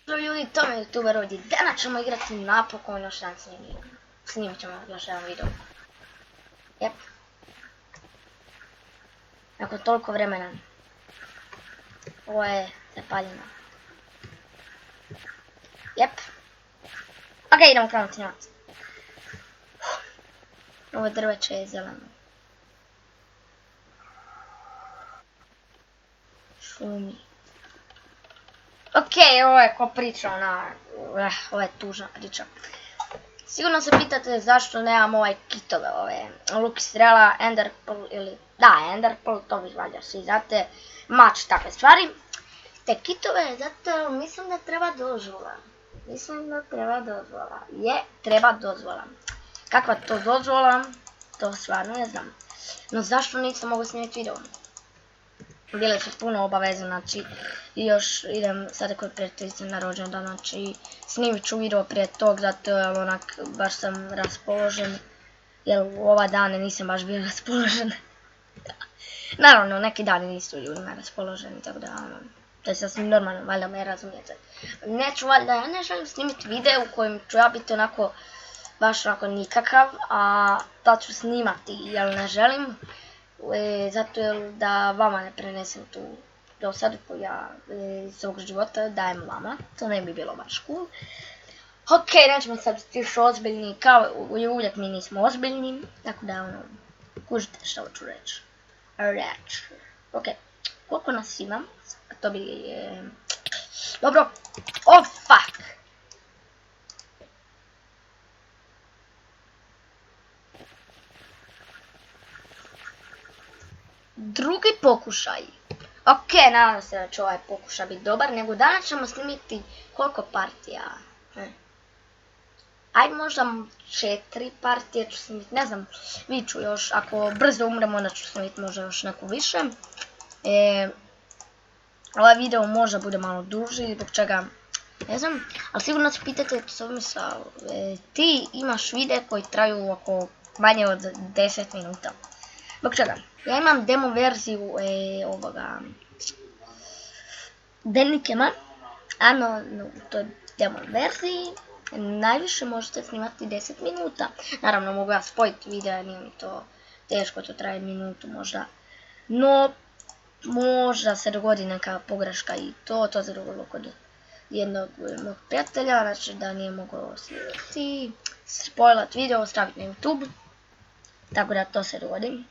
Ljudi, to mi youtuber ovdje. Danas ćemo igrati napokon još jedan snimnik. Snimit ćemo još jedan video. Jep. Nakon toliko vremena. Ovo je zapaljeno. Jep. Ok, idemo krenuti snimati. Ovo drveće je zeleno. Šumi. Ok, ovo je ko priča ona, ovo je tužna priča. Sigurno se pitate zašto nemam ovaj kitove, ove luk i strela, ender pearl ili, da, ender pearl, to vi valjda svi znate, mač, takve stvari. Te kitove, zato mislim da treba dozvola. Treba dozvola. Kakva to dozvola, to stvarno ne znam. No zašto nisam mogu snimiti video? Bile su puno obaveze, znači, i još idem sada kod prijateljice na rođendan, znači, snimit ću video prije tog, zato jer onak, baš sam raspoložen, jer u ova dane nisam baš bio raspoložen. Naravno, neki dani nisu ljudima raspoloženi, tako da, to je sasvim normalno, valjda me razumijete. Neću valjda, ja ne želim snimiti video u kojem ću ja biti onako, baš onako nikakav, a da ću snimati, jer ne želim. Zato je da vama ne prenesem tu dosadu koju ja iz svog života dajem vama. To ne bi bilo baš cool. Ok, nećemo sad biti još ozbiljni, kao uvijek mi nismo ozbiljni. Tako da ono, kužite što ću reći. Ok, koliko nas imam? To bi... Dobro. Oh fuck! Drugi pokušaj. Ok, nadam se da će ovaj pokušaj biti dobar, nego danas ćemo snimiti koliko partija? Ajde možda 4 partije ću snimiti, ne znam, vidit ću još, ako brzo umrem onda ću snimiti možda još neku više. Ovaj video možda bude malo duži, zbog čega, ne znam, ali sigurno se pitate, ti imaš videe koji traju oko manje od 10 minuta. Zbog čega? Ja imam demo verziju ovoga Bandicama, ano u toj demo verziji najviše možete snimati 10 minuta. Naravno mogu ja spojiti video, nije mi to teško, to traje minutu možda. No, možda se dogodi neka pogreška i to se dogodilo kod jednog mog prijatelja, znači da nije mogao snimati, spojlat video, staviti na YouTube, tako da to se dogodi.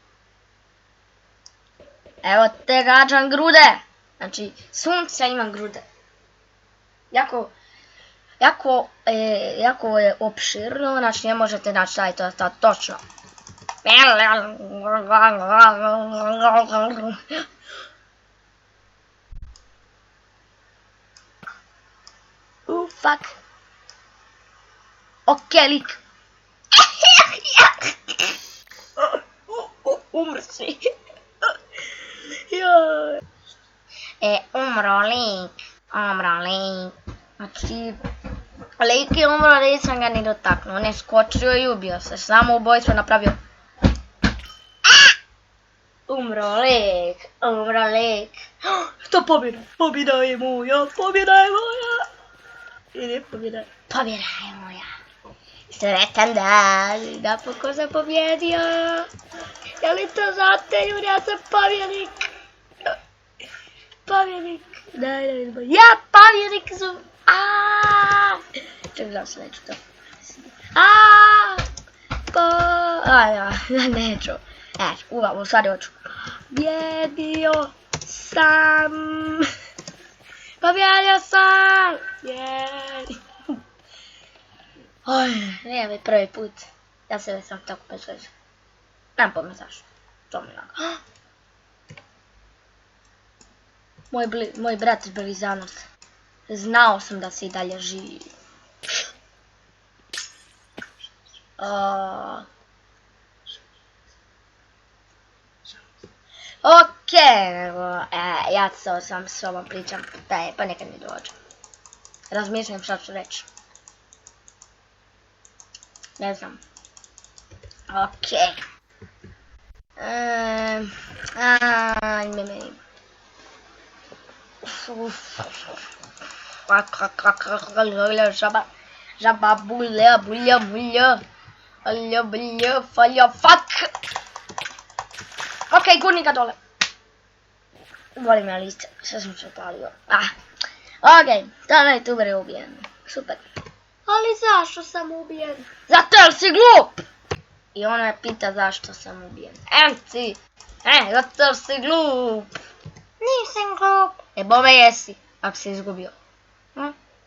Evo te gađam grude, znači sunce imam grude. Jako je opširno, znači ne možete naći šta je to točno. Fuck. Ok, lik. Umrsi. Umro lik. Znači, lik je umro, nisam ga ni dotaknuo, on je skočio i ubio se, samo ubojstvo napravio. Umro lik. To pobjeda je moja. Ili pobjeda je moja. Sretan dan, napokon sam pobjedio. Je li to znate ljudi, ja sam pobjednik. Daj, ja pobjednik sam. Ček, znam se, neću to. Neću. U stvari hoću. Pobjedio sam. Nije mi prvi put. Ja se sam tako bez veze. Nemam pojma zašto. To mi lako. Moj brat iz Belizanos. Znao sam da se i dalje živi. Ok, ja sam s ovom pričam, pa nekad mi dođe. Razmišljam šta ću reći. Ne znam. Ok. Žaba bulja, bulja, bulja. Bulja, bulja, falja, fuck. Okej, gurni ga dole. Volim ja lice, sve sam se palio. Okej, da ne, tuber je ubijen. Super. Ali zašto sam ubijen? Zato jer si glup! I ona me pita zašto sam ubijen. Emci! Zato jer si glup! Nisam glup. Bome jesi, ako si izgubio.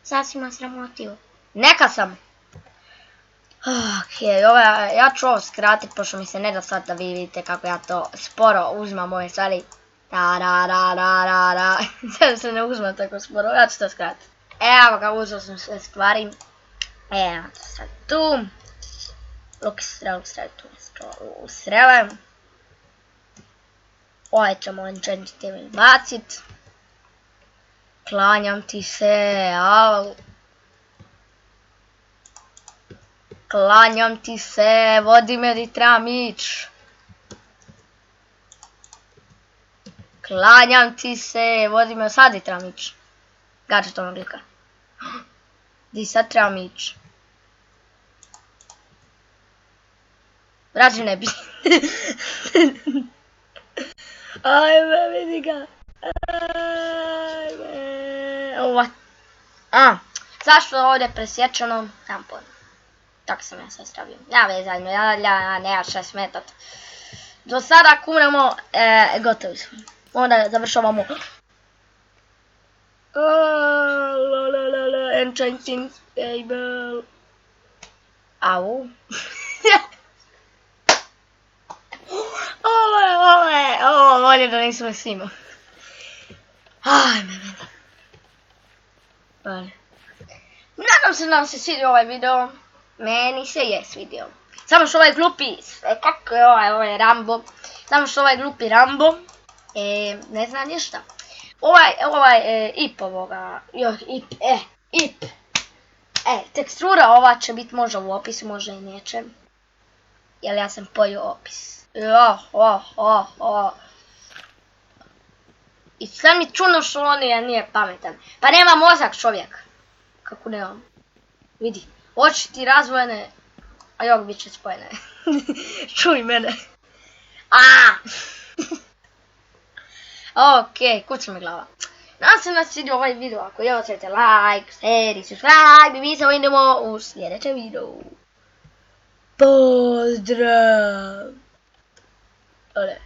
Sad si me sramotio. Neka sam. Okej, ja ću ovo skratit, pošto mi se ne da sad da vi vidite kako ja to sporo uzmam ove stvari. Sad se ne uzmam tako sporo, ja ću to skratiti. Evo ga, uzeo sam sve stvari. Evo to sad tu. Luki strel tu u strele. Ovaj ćemo enchantiti i bacit. Klanjam ti se, al. Klanjam ti se, vodi me di trebam ić. Klanjam ti se, vodi me sad di trebam ić. Gadget ono glika. Di sad trebam ić. Rađi ne bi. Ajme, vidi ga. Ajme. Zašto je ovdje presječeno? Nemam pojma. Tako sam ja sad stavio. Ja vezajno, nema šta smetat. Do sada kumremo, gotovi smo. Onda završavamo. Enchanting table. Au. Ovo bolje da nisam snimao. Ajme, meni. Nadam se da vam se svidio ovaj video. Meni se je svidio. Samo što ovaj glupi, kako je ovaj Rambo. Samo što ovaj glupi Rambo, ne zna ništa. Ip ovoga, ip. Tekstura ova će biti možda u opisu, možda i neće. Jer ja sam pojio opis. I sve mi čudno što on nije pametan. Pa nema mozak čovjek. Kako nemam. Vidi. Oči ti razvojene, a jok bit će spojene. Čuj mene. Okej, kuća mi glava. Nadam se da se svidio ovaj video. Ako je, ostavite like, share i subscribe. I mi se vidimo u sljedećem videu. Pozdrav! Ole.